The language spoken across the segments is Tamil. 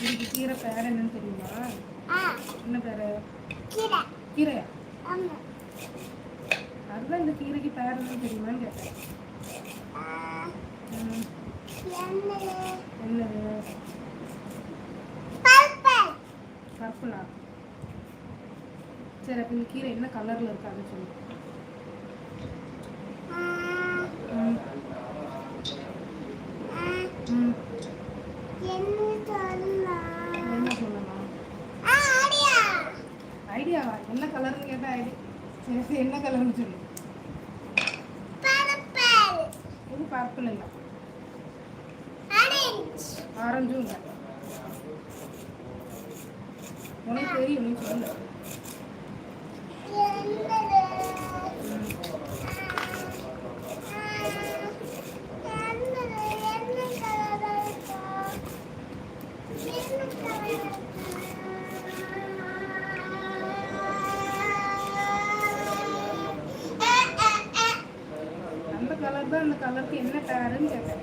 இதுக்கு கீரை பேர் என்னன்னு தெரியுமா? என்ன பேரு? கீரையா? அதுதான் இந்த கீரைக்கு பேர் என்னன்னு தெரியுமான்னு கேட்டேன். என்னது? பர்பிளா? சரி, அப்ப இந்த கீரை என்ன கலர்ல இருக்கு அதை சொல்லு. என்ன சொல்லலாம்? ஐடியாவா? என்ன கலர்னு கேட்டா ஐடியா. சரி, என்ன கலர்னு சொல்லு. இது பர்பிள் இல்லை, ஆரஞ்சும் இல்லை. உனக்கு தெரியும், நீ சொல்லு. அந்த கலர் தான். அந்த கலருக்கு என்ன பேருன்னு கேட்டேன்.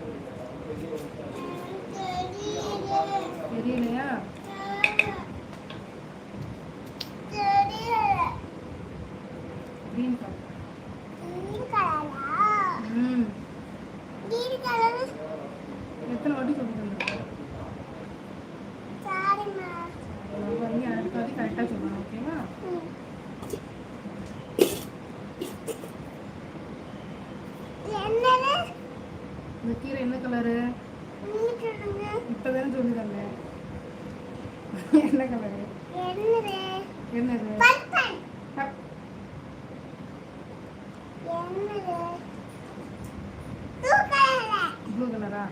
தெரியலையா? Green colour. எத்தனை வாட்டி சொல்லி தந்துருக்கேன்? அடுத்த வாட்டி கரெக்டாக சொல்லணும், ஓகேவா? இந்த கீரை என்ன கலரு? இப்பதானே சொல்லி தந்தேன். என்ன கலரு? என்னது? ப்ளூ கலரா?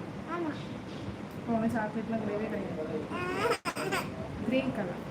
போன சாக்லேட்லாம் கிடையவே கிடையாது. Green colour.